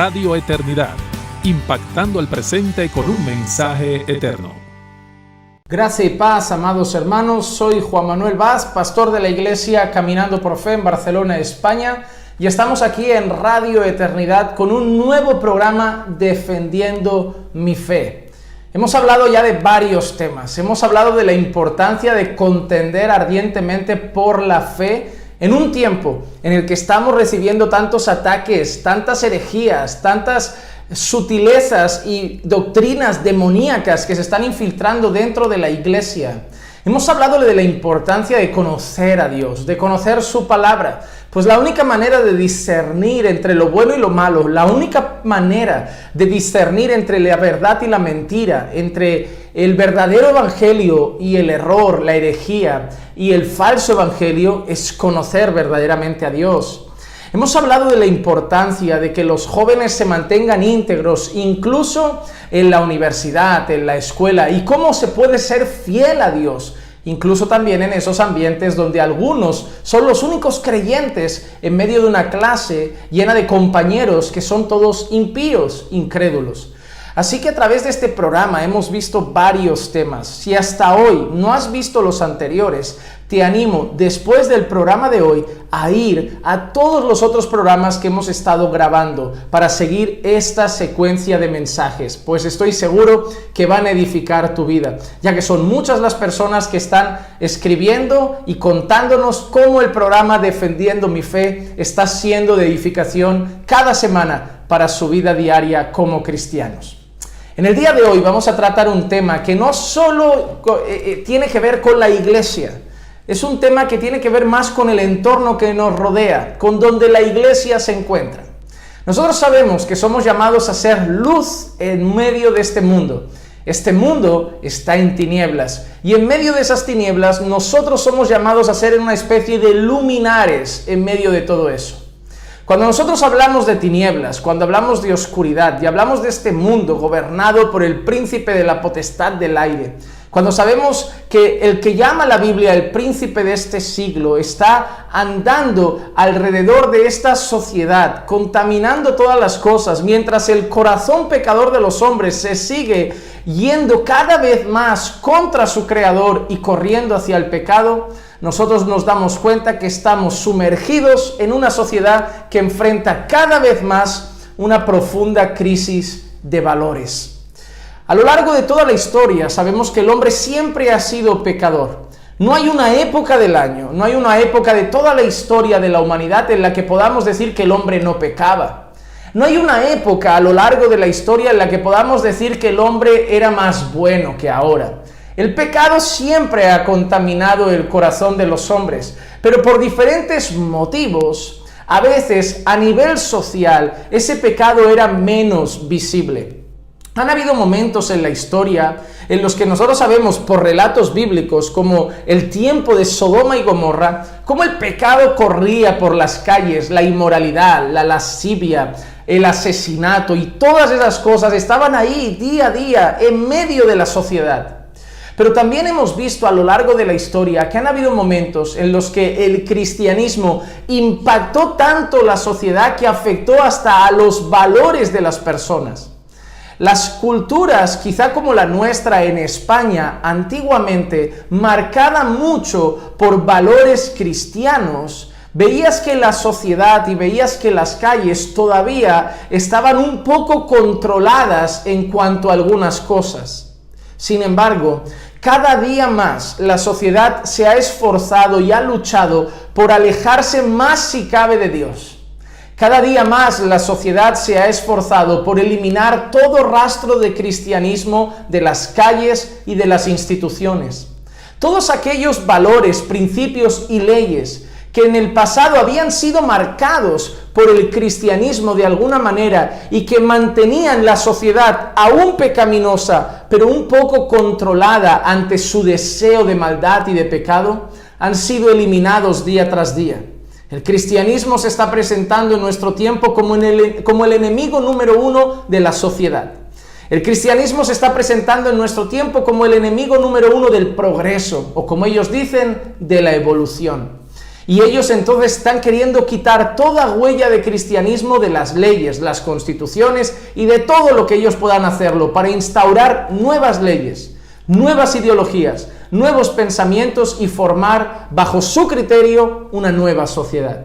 Radio Eternidad, impactando el presente con un mensaje eterno. Gracia y paz, amados hermanos. Soy Juan Manuel Vaz, pastor de la iglesia Caminando por Fe en Barcelona, España, y estamos aquí en Radio Eternidad con un nuevo programa Defendiendo mi Fe. Hemos hablado ya de varios temas. Hemos hablado de la importancia de contender ardientemente por la fe en un tiempo en el que estamos recibiendo tantos ataques, tantas herejías, tantas sutilezas y doctrinas demoníacas que se están infiltrando dentro de la iglesia. Hemos hablado de la importancia de conocer a Dios, de conocer su palabra, pues la única manera de discernir entre lo bueno y lo malo, la única manera de discernir entre la verdad y la mentira, entre el verdadero evangelio y el error, la herejía y el falso evangelio, es conocer verdaderamente a Dios. Hemos hablado de la importancia de que los jóvenes se mantengan íntegros, incluso en la universidad, en la escuela, y cómo se puede ser fiel a Dios, incluso también en esos ambientes donde algunos son los únicos creyentes en medio de una clase llena de compañeros que son todos impíos, incrédulos. Así que a través de este programa hemos visto varios temas. Si hasta hoy no has visto los anteriores, te animo, después del programa de hoy, a ir a todos los otros programas que hemos estado grabando para seguir esta secuencia de mensajes, pues estoy seguro que van a edificar tu vida, ya que son muchas las personas que están escribiendo y contándonos cómo el programa Defendiendo mi Fe está siendo de edificación cada semana para su vida diaria como cristianos. En el día de hoy vamos a tratar un tema que no solo tiene que ver con la iglesia, es un tema que tiene que ver más con el entorno que nos rodea, con donde la iglesia se encuentra. Nosotros sabemos que somos llamados a ser luz en medio de este mundo. Este mundo está en tinieblas y en medio de esas tinieblas nosotros somos llamados a ser una especie de luminares en medio de todo eso. Cuando nosotros hablamos de tinieblas, cuando hablamos de oscuridad y hablamos de este mundo gobernado por el príncipe de la potestad del aire, cuando sabemos que el que llama la Biblia el príncipe de este siglo está andando alrededor de esta sociedad, contaminando todas las cosas, mientras el corazón pecador de los hombres se sigue yendo cada vez más contra su creador y corriendo hacia el pecado, nosotros nos damos cuenta que estamos sumergidos en una sociedad que enfrenta cada vez más una profunda crisis de valores. A lo largo de toda la historia sabemos que el hombre siempre ha sido pecador. No hay una época del año, no hay una época de toda la historia de la humanidad en la que podamos decir que el hombre no pecaba. No hay una época a lo largo de la historia en la que podamos decir que el hombre era más bueno que ahora. El pecado siempre ha contaminado el corazón de los hombres, pero por diferentes motivos, a veces a nivel social, ese pecado era menos visible. Han habido momentos en la historia en los que nosotros sabemos por relatos bíblicos, como el tiempo de Sodoma y Gomorra, cómo el pecado corría por las calles, la inmoralidad, la lascivia, el asesinato y todas esas cosas estaban ahí día a día en medio de la sociedad. Pero también hemos visto a lo largo de la historia que han habido momentos en los que el cristianismo impactó tanto la sociedad que afectó hasta a los valores de las personas. Las culturas, quizá como la nuestra en España, antiguamente, marcada mucho por valores cristianos, veías que la sociedad y veías que las calles todavía estaban un poco controladas en cuanto a algunas cosas. Sin embargo, cada día más la sociedad se ha esforzado y ha luchado por alejarse más si cabe de Dios. Cada día más la sociedad se ha esforzado por eliminar todo rastro de cristianismo de las calles y de las instituciones. Todos aquellos valores, principios y leyes que en el pasado habían sido marcados por el cristianismo de alguna manera y que mantenían la sociedad aún pecaminosa, pero un poco controlada ante su deseo de maldad y de pecado, han sido eliminados día tras día. El cristianismo se está presentando en nuestro tiempo como el enemigo número uno de la sociedad. El cristianismo se está presentando en nuestro tiempo como el enemigo número uno del progreso, o como ellos dicen, de la evolución. Y ellos entonces están queriendo quitar toda huella de cristianismo de las leyes, las constituciones y de todo lo que ellos puedan hacerlo para instaurar nuevas leyes, nuevas ideologías, nuevos pensamientos y formar bajo su criterio una nueva sociedad.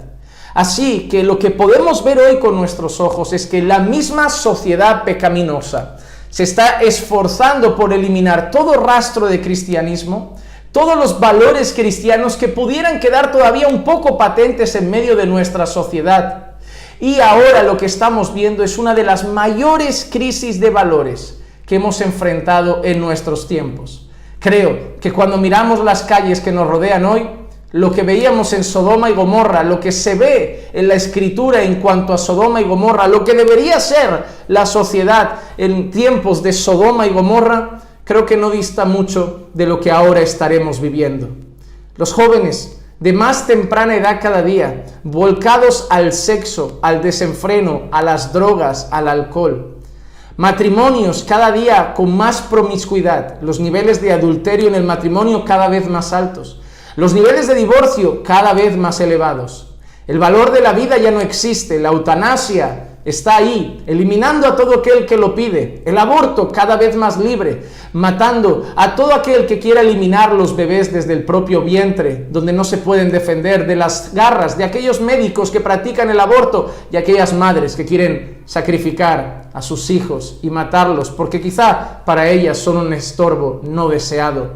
Así que lo que podemos ver hoy con nuestros ojos es que la misma sociedad pecaminosa se está esforzando por eliminar todo rastro de cristianismo, todos los valores cristianos que pudieran quedar todavía un poco patentes en medio de nuestra sociedad. Y ahora lo que estamos viendo es una de las mayores crisis de valores que hemos enfrentado en nuestros tiempos. Creo que cuando miramos las calles que nos rodean hoy, lo que veíamos en Sodoma y Gomorra, lo que se ve en la Escritura en cuanto a Sodoma y Gomorra, lo que debería ser la sociedad en tiempos de Sodoma y Gomorra, creo que no dista mucho de lo que ahora estaremos viviendo. Los jóvenes de más temprana edad cada día, volcados al sexo, al desenfreno, a las drogas, al alcohol. Matrimonios cada día con más promiscuidad, los niveles de adulterio en el matrimonio cada vez más altos. Los niveles de divorcio cada vez más elevados. El valor de la vida ya no existe, la eutanasia está ahí, eliminando a todo aquel que lo pide. El aborto cada vez más libre, matando a todo aquel que quiera eliminar los bebés desde el propio vientre, donde no se pueden defender de las garras de aquellos médicos que practican el aborto y aquellas madres que quieren sacrificar a sus hijos y matarlos, porque quizá para ellas son un estorbo no deseado.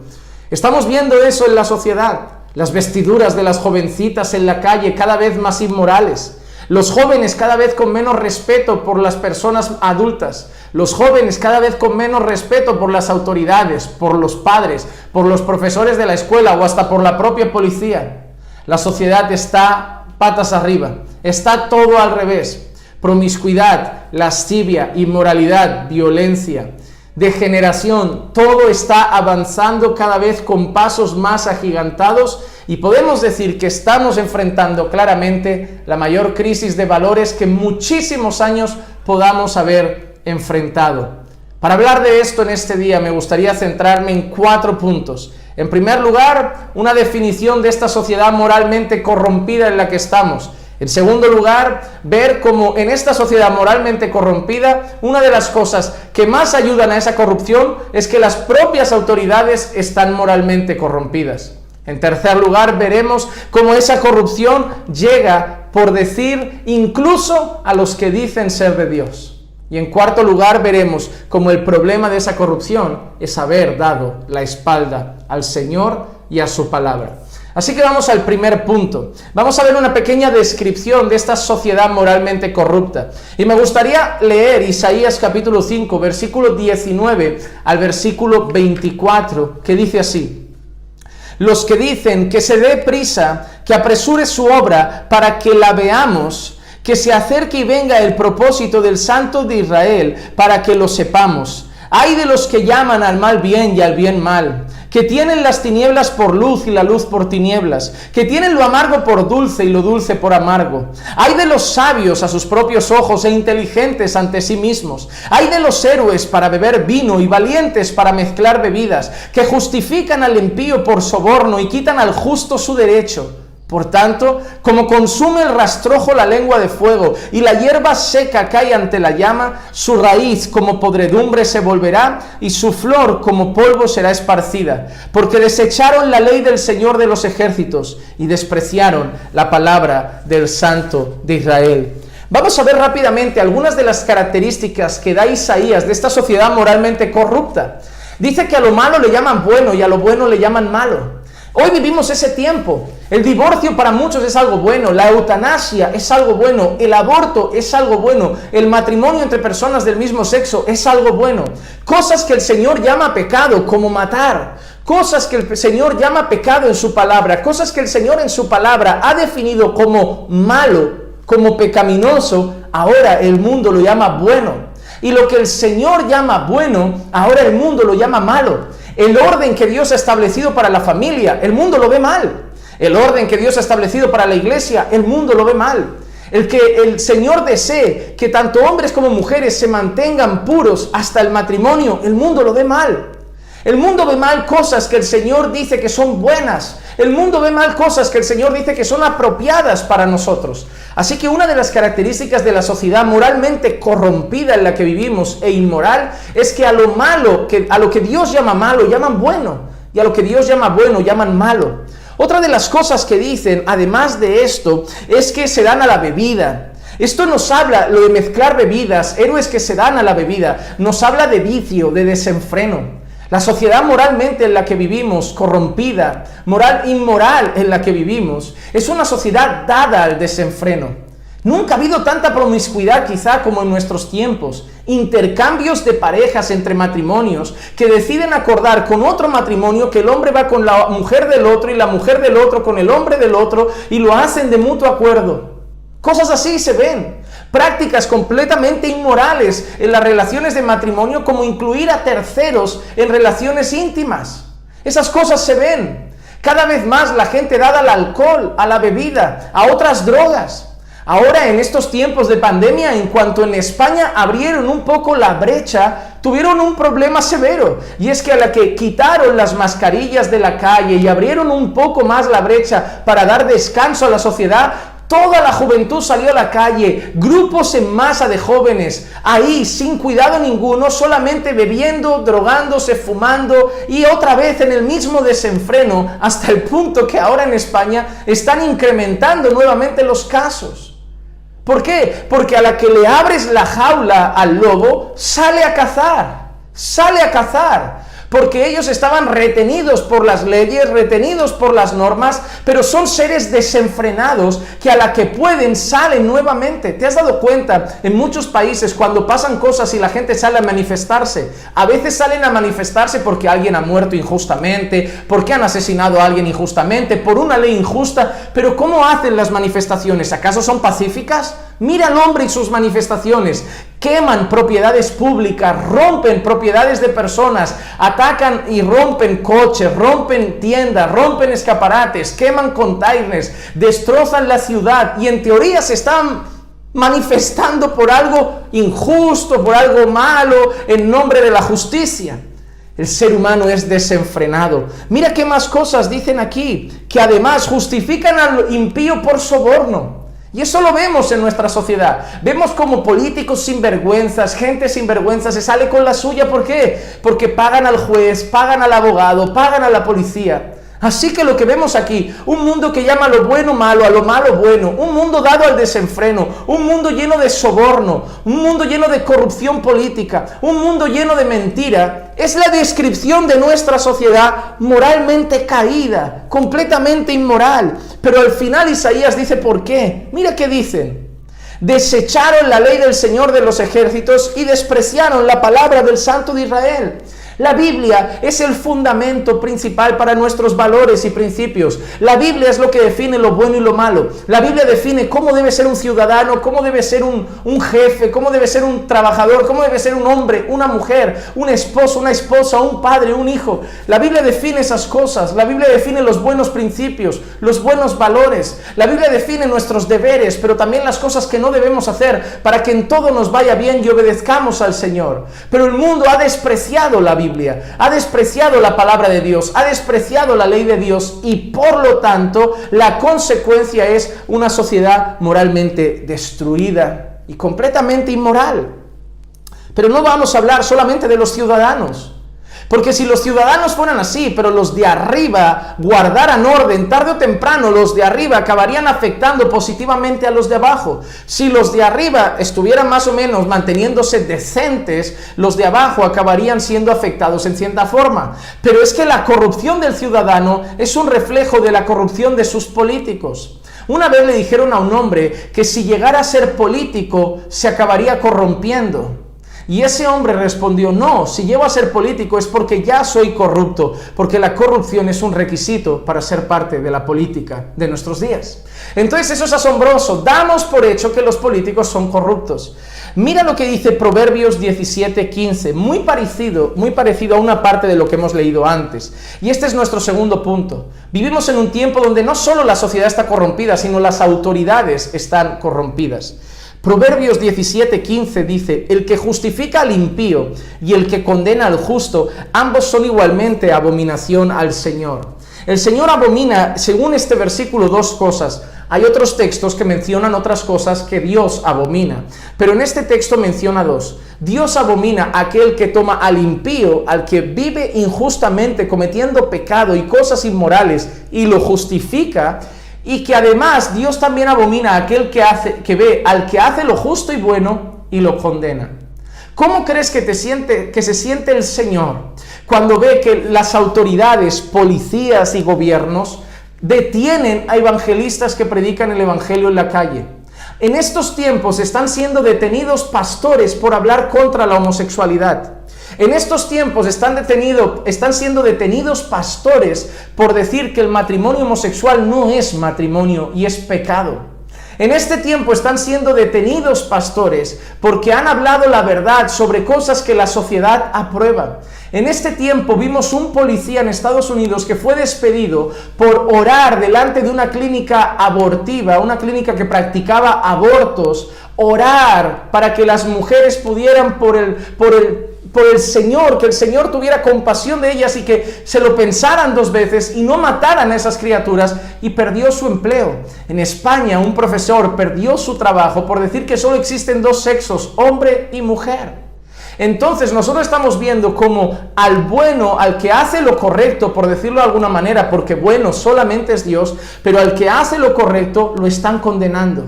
Estamos viendo eso en la sociedad, las vestiduras de las jovencitas en la calle cada vez más inmorales, los jóvenes cada vez con menos respeto por las personas adultas, los jóvenes cada vez con menos respeto por las autoridades, por los padres, por los profesores de la escuela o hasta por la propia policía. La sociedad está patas arriba, está todo al revés. Promiscuidad, lascivia, inmoralidad, violencia, degeneración, todo está avanzando cada vez con pasos más agigantados y podemos decir que estamos enfrentando claramente la mayor crisis de valores que en muchísimos años podamos haber enfrentado. Para hablar de esto en este día me gustaría centrarme en 4 puntos. En primer lugar, una definición de esta sociedad moralmente corrompida en la que estamos. En segundo lugar, ver cómo en esta sociedad moralmente corrompida, una de las cosas que más ayudan a esa corrupción es que las propias autoridades están moralmente corrompidas. En tercer lugar, veremos cómo esa corrupción llega, por decir, incluso a los que dicen ser de Dios. Y en cuarto lugar, veremos cómo el problema de esa corrupción es haber dado la espalda al Señor y a su palabra. Así que vamos al primer punto. Vamos a ver una pequeña descripción de esta sociedad moralmente corrupta. Y me gustaría leer Isaías capítulo 5, versículo 19 al versículo 24, que dice así: los que dicen que se dé prisa, que apresure su obra para que la veamos, que se acerque y venga el propósito del Santo de Israel para que lo sepamos. Ay de los que llaman al mal bien y al bien mal, que tienen las tinieblas por luz y la luz por tinieblas, que tienen lo amargo por dulce y lo dulce por amargo. Ay de los sabios a sus propios ojos e inteligentes ante sí mismos. Ay de los héroes para beber vino y valientes para mezclar bebidas, que justifican al impío por soborno y quitan al justo su derecho. Por tanto, como consume el rastrojo la lengua de fuego y la hierba seca cae ante la llama, su raíz como podredumbre se volverá y su flor como polvo será esparcida, porque desecharon la ley del Señor de los ejércitos y despreciaron la palabra del Santo de Israel. Vamos a ver rápidamente algunas de las características que da Isaías de esta sociedad moralmente corrupta. Dice que a lo malo le llaman bueno y a lo bueno le llaman malo. Hoy vivimos ese tiempo. El divorcio para muchos es algo bueno, la eutanasia es algo bueno, el aborto es algo bueno, el matrimonio entre personas del mismo sexo es algo bueno. Cosas que el Señor llama pecado, como matar, cosas que el Señor llama pecado en su palabra, cosas que el Señor en su palabra ha definido como malo, como pecaminoso, ahora el mundo lo llama bueno. Y lo que el Señor llama bueno, ahora el mundo lo llama malo. El orden que Dios ha establecido para la familia, el mundo lo ve mal. El orden que Dios ha establecido para la iglesia, el mundo lo ve mal. El que el Señor desee que tanto hombres como mujeres se mantengan puros hasta el matrimonio, el mundo lo ve mal. El mundo ve mal cosas que el Señor dice que son buenas. El mundo ve mal cosas que el Señor dice que son apropiadas para nosotros. Así que una de las características de la sociedad moralmente corrompida en la que vivimos e inmoral es que a lo malo, a lo que Dios llama malo, llaman bueno, y a lo que Dios llama bueno, llaman malo. Otra de las cosas que dicen, además de esto, es que se dan a la bebida. Esto nos habla, lo de mezclar bebidas, héroes que se dan a la bebida, nos habla de vicio, de desenfreno. La sociedad moralmente en la que vivimos, corrompida, inmoral en la que vivimos, es una sociedad dada al desenfreno. Nunca ha habido tanta promiscuidad quizá como en nuestros tiempos. Intercambios de parejas entre matrimonios que deciden acordar con otro matrimonio que el hombre va con la mujer del otro y la mujer del otro con el hombre del otro y lo hacen de mutuo acuerdo. Cosas así se ven. Prácticas completamente inmorales en las relaciones de matrimonio, como incluir a terceros en relaciones íntimas. Esas cosas se ven. Cada vez más la gente dada al alcohol, a la bebida, a otras drogas. Ahora, en estos tiempos de pandemia, en cuanto en España abrieron un poco la brecha, tuvieron un problema severo. Y es que a la que quitaron las mascarillas de la calle y abrieron un poco más la brecha para dar descanso a la sociedad, toda la juventud salió a la calle, grupos en masa de jóvenes, ahí sin cuidado ninguno, solamente bebiendo, drogándose, fumando y otra vez en el mismo desenfreno, hasta el punto que ahora en España están incrementando nuevamente los casos. ¿Por qué? Porque a la que le abres la jaula al lobo, sale a cazar. Porque ellos estaban retenidos por las leyes, retenidos por las normas, pero son seres desenfrenados que a la que pueden salen nuevamente. ¿Te has dado cuenta? En muchos países cuando pasan cosas y la gente sale a manifestarse, a veces salen a manifestarse porque alguien ha muerto injustamente, porque han asesinado a alguien injustamente, por una ley injusta, pero ¿cómo hacen las manifestaciones? ¿Acaso son pacíficas? Mira al hombre y sus manifestaciones. Queman propiedades públicas, rompen propiedades de personas, atacan y rompen coches, rompen tiendas, rompen escaparates, queman containers, destrozan la ciudad y en teoría se están manifestando por algo injusto, por algo malo, en nombre de la justicia. El ser humano es desenfrenado. Mira qué más cosas dicen aquí, que además justifican al impío por soborno. Y eso lo vemos en nuestra sociedad. Vemos como políticos sinvergüenzas, gente sinvergüenza se sale con la suya. ¿Por qué? Porque pagan al juez, pagan al abogado, pagan a la policía. Así que lo que vemos aquí, un mundo que llama a lo bueno malo, a lo malo bueno, un mundo dado al desenfreno, un mundo lleno de soborno, un mundo lleno de corrupción política, un mundo lleno de mentira, es la descripción de nuestra sociedad moralmente caída, completamente inmoral. Pero al final Isaías dice ¿por qué? Mira qué dicen. Desecharon la ley del Señor de los ejércitos y despreciaron la palabra del Santo de Israel. La Biblia es el fundamento principal para nuestros valores y principios. La Biblia es lo que define lo bueno y lo malo. La Biblia define cómo debe ser un ciudadano, cómo debe ser un jefe, cómo debe ser un trabajador, cómo debe ser un hombre, una mujer, un esposo, una esposa, un padre, un hijo. La Biblia define esas cosas. La Biblia define los buenos principios, los buenos valores. La Biblia define nuestros deberes, pero también las cosas que no debemos hacer para que en todo nos vaya bien y obedezcamos al Señor. Pero el mundo ha despreciado la Biblia. Ha despreciado la palabra de Dios, ha despreciado la ley de Dios y por lo tanto la consecuencia es una sociedad moralmente destruida y completamente inmoral. Pero no vamos a hablar solamente de los ciudadanos. Porque si los ciudadanos fueran así, pero los de arriba guardaran orden, tarde o temprano los de arriba acabarían afectando positivamente a los de abajo. Si los de arriba estuvieran más o menos manteniéndose decentes, los de abajo acabarían siendo afectados en cierta forma. Pero es que la corrupción del ciudadano es un reflejo de la corrupción de sus políticos. Una vez le dijeron a un hombre que si llegara a ser político se acabaría corrompiendo. Y ese hombre respondió, no, si llego a ser político es porque ya soy corrupto, porque la corrupción es un requisito para ser parte de la política de nuestros días. Entonces eso es asombroso, damos por hecho que los políticos son corruptos. Mira lo que dice Proverbios 17:15, muy parecido a una parte de lo que hemos leído antes. Y este es nuestro segundo punto. Vivimos en un tiempo donde no solo la sociedad está corrompida, sino las autoridades están corrompidas. Proverbios 17:15 dice, el que justifica al impío y el que condena al justo, ambos son igualmente abominación al Señor. El Señor abomina, según este versículo, dos cosas. Hay otros textos que mencionan otras cosas que Dios abomina, pero en este texto menciona dos. Dios abomina a aquel que toma al impío, al que vive injustamente cometiendo pecado y cosas inmorales y lo justifica, y que además Dios también abomina a aquel que ve al que hace lo justo y bueno y lo condena. ¿Cómo crees que se siente el Señor cuando ve que las autoridades, policías y gobiernos detienen a evangelistas que predican el evangelio en la calle? En estos tiempos están siendo detenidos pastores por hablar contra la homosexualidad. En estos tiempos están siendo detenidos pastores por decir que el matrimonio homosexual no es matrimonio y es pecado. En este tiempo están siendo detenidos pastores porque han hablado la verdad sobre cosas que la sociedad aprueba. En este tiempo vimos un policía en Estados Unidos que fue despedido por orar delante de una clínica abortiva, una clínica que practicaba abortos, orar para que las mujeres pudieran por el Señor, que el Señor tuviera compasión de ellas y que se lo pensaran dos veces y no mataran a esas criaturas, y perdió su empleo. En España un profesor perdió su trabajo por decir que solo existen dos sexos, hombre y mujer. Entonces nosotros estamos viendo como al bueno, al que hace lo correcto, por decirlo de alguna manera, porque bueno solamente es Dios, pero al que hace lo correcto lo están condenando.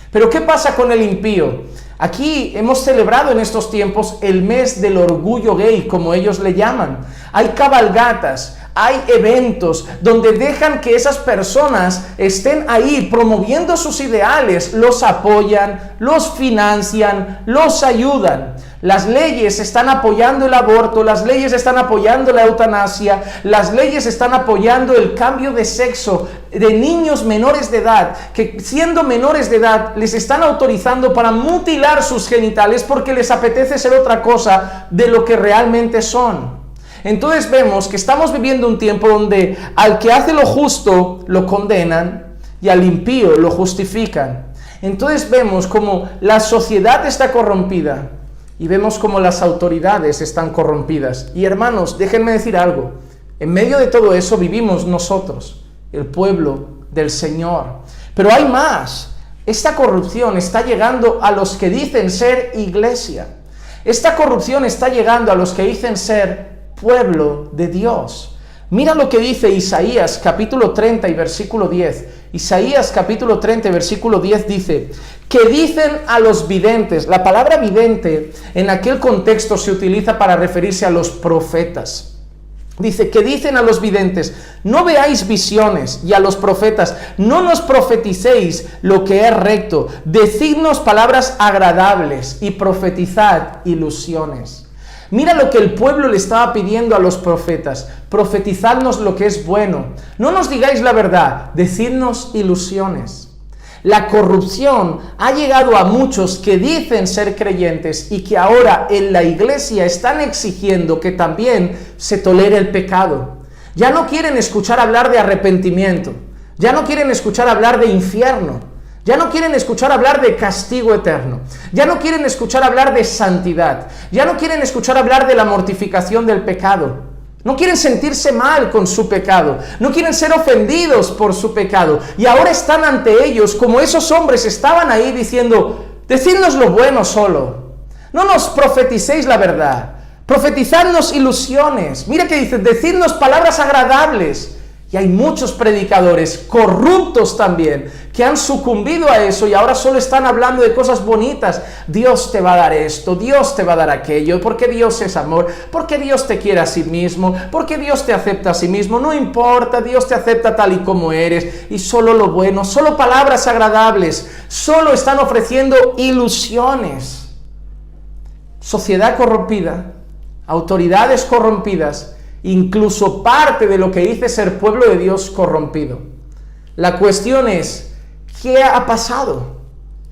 Pero ¿qué pasa con el impío? Aquí hemos celebrado en estos tiempos el mes del orgullo gay, como ellos le llaman. Hay cabalgatas, hay eventos donde dejan que esas personas estén ahí promoviendo sus ideales, los apoyan, los financian, los ayudan. Las leyes están apoyando el aborto, las leyes están apoyando la eutanasia, las leyes están apoyando el cambio de sexo de niños menores de edad, que siendo menores de edad les están autorizando para mutilar sus genitales porque les apetece ser otra cosa de lo que realmente son. Entonces vemos que estamos viviendo un tiempo donde al que hace lo justo lo condenan y al impío lo justifican. Entonces vemos como la sociedad está corrompida y vemos como las autoridades están corrompidas. Y hermanos, déjenme decir algo. En medio de todo eso vivimos nosotros, el pueblo del Señor. Pero hay más. Esta corrupción está llegando a los que dicen ser iglesia. Esta corrupción está llegando a los que dicen ser pueblo de Dios. Mira lo que dice Isaías capítulo 30 y versículo 10. Isaías capítulo 30 y versículo 10 dice que dicen a los videntes. La palabra vidente en aquel contexto se utiliza para referirse a los profetas. Dice que dicen a los videntes: no veáis visiones, y a los profetas: no nos profeticéis lo que es recto, decidnos palabras agradables y profetizad ilusiones. Mira lo que el pueblo le estaba pidiendo a los profetas: profetizadnos lo que es bueno, no nos digáis la verdad, decidnos ilusiones. La corrupción ha llegado a muchos que dicen ser creyentes y que ahora en la iglesia están exigiendo que también se tolere el pecado. Ya no quieren escuchar hablar de arrepentimiento, ya no quieren escuchar hablar de infierno, ya no quieren escuchar hablar de castigo eterno, ya no quieren escuchar hablar de santidad, ya no quieren escuchar hablar de la mortificación del pecado. No quieren sentirse mal con su pecado, no quieren ser ofendidos por su pecado. Y ahora están ante ellos como esos hombres estaban ahí diciendo: decidnos lo bueno solo, no nos profeticéis la verdad, profetizadnos ilusiones. Mira que dice: decidnos palabras agradables. Y hay muchos predicadores corruptos también que han sucumbido a eso y ahora solo están hablando de cosas bonitas. Dios te va a dar esto, Dios te va a dar aquello, porque Dios es amor, porque Dios te quiere a sí mismo, porque Dios te acepta a sí mismo. No importa, Dios te acepta tal y como eres, y solo lo bueno, solo palabras agradables, solo están ofreciendo ilusiones. Sociedad corrompida, autoridades corrompidas, incluso parte de lo que dice ser pueblo de Dios corrompido. La cuestión es: ¿qué ha pasado?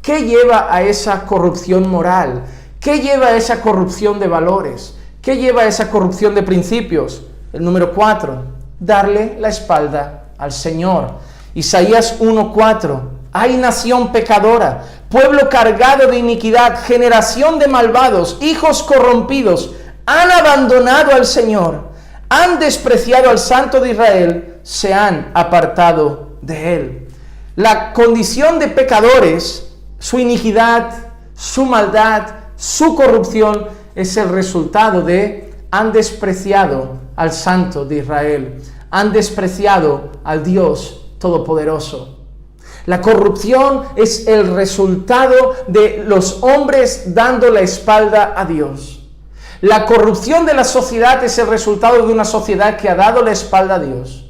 ¿Qué lleva a esa corrupción moral? ¿Qué lleva a esa corrupción de valores? ¿Qué lleva a esa corrupción de principios? El número 4, darle la espalda al Señor. Isaías 1:4, hay nación pecadora, pueblo cargado de iniquidad, generación de malvados, hijos corrompidos, han abandonado al Señor, han despreciado al Santo de Israel, se han apartado de Él. La condición de pecadores, su iniquidad, su maldad, su corrupción, es el resultado de han despreciado al Santo de Israel, han despreciado al Dios Todopoderoso. La corrupción es el resultado de los hombres dando la espalda a Dios. La corrupción de la sociedad es el resultado de una sociedad que ha dado la espalda a Dios.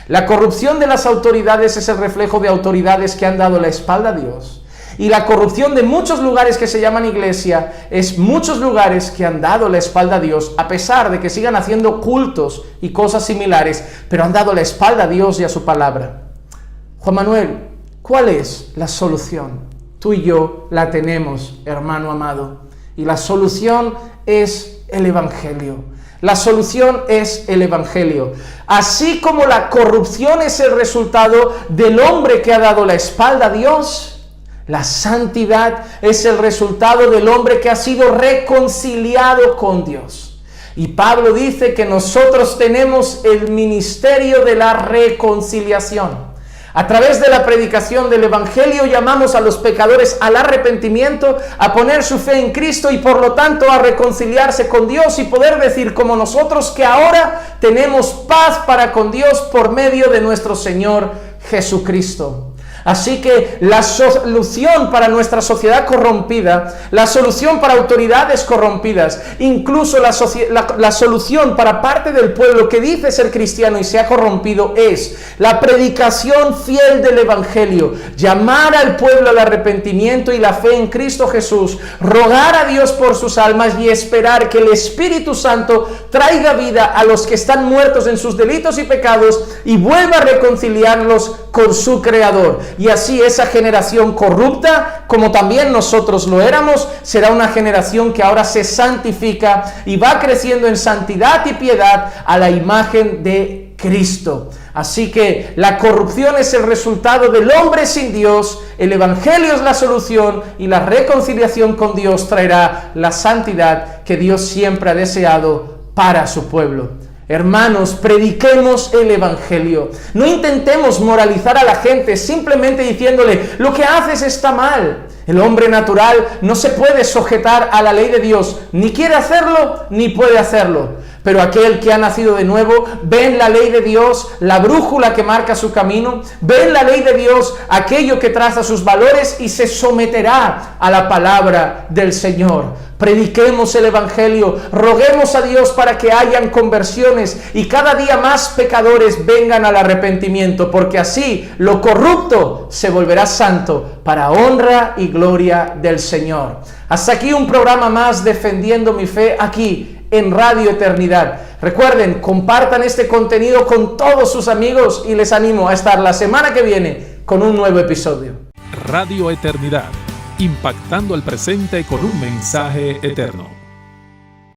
La corrupción de las autoridades es el reflejo de autoridades que han dado la espalda a Dios. Y la corrupción de muchos lugares que se llaman iglesia es muchos lugares que han dado la espalda a Dios, a pesar de que sigan haciendo cultos y cosas similares, pero han dado la espalda a Dios y a su palabra. Juan Manuel, ¿cuál es la solución? Tú y yo la tenemos, hermano amado. Y la solución es el Evangelio. La solución es el Evangelio. Así como la corrupción es el resultado del hombre que ha dado la espalda a Dios, la santidad es el resultado del hombre que ha sido reconciliado con Dios. Y Pablo dice que nosotros tenemos el ministerio de la reconciliación. A través de la predicación del Evangelio llamamos a los pecadores al arrepentimiento, a poner su fe en Cristo y por lo tanto a reconciliarse con Dios y poder decir como nosotros que ahora tenemos paz para con Dios por medio de nuestro Señor Jesucristo. Así que la solución para nuestra sociedad corrompida, la solución para autoridades corrompidas, incluso la solución para parte del pueblo que dice ser cristiano y se ha corrompido es la predicación fiel del Evangelio, llamar al pueblo al arrepentimiento y la fe en Cristo Jesús, rogar a Dios por sus almas y esperar que el Espíritu Santo traiga vida a los que están muertos en sus delitos y pecados y vuelva a reconciliarlos con su Creador. Y así esa generación corrupta, como también nosotros lo éramos, será una generación que ahora se santifica y va creciendo en santidad y piedad a la imagen de Cristo. Así que la corrupción es el resultado del hombre sin Dios, el Evangelio es la solución y la reconciliación con Dios traerá la santidad que Dios siempre ha deseado para su pueblo. Hermanos, prediquemos el Evangelio. No intentemos moralizar a la gente simplemente diciéndole, lo que haces está mal. El hombre natural no se puede sujetar a la ley de Dios, ni quiere hacerlo, ni puede hacerlo. Pero aquel que ha nacido de nuevo ve en la ley de Dios la brújula que marca su camino, ve en la ley de Dios aquello que traza sus valores y se someterá a la palabra del Señor. Prediquemos el Evangelio, roguemos a Dios para que hayan conversiones y cada día más pecadores vengan al arrepentimiento, porque así lo corrupto se volverá santo para honra y gloria del Señor. Hasta aquí un programa más defendiendo mi fe aquí en Radio Eternidad. Recuerden, compartan este contenido con todos sus amigos y les animo a estar la semana que viene con un nuevo episodio. Radio Eternidad, impactando el presente con un mensaje eterno.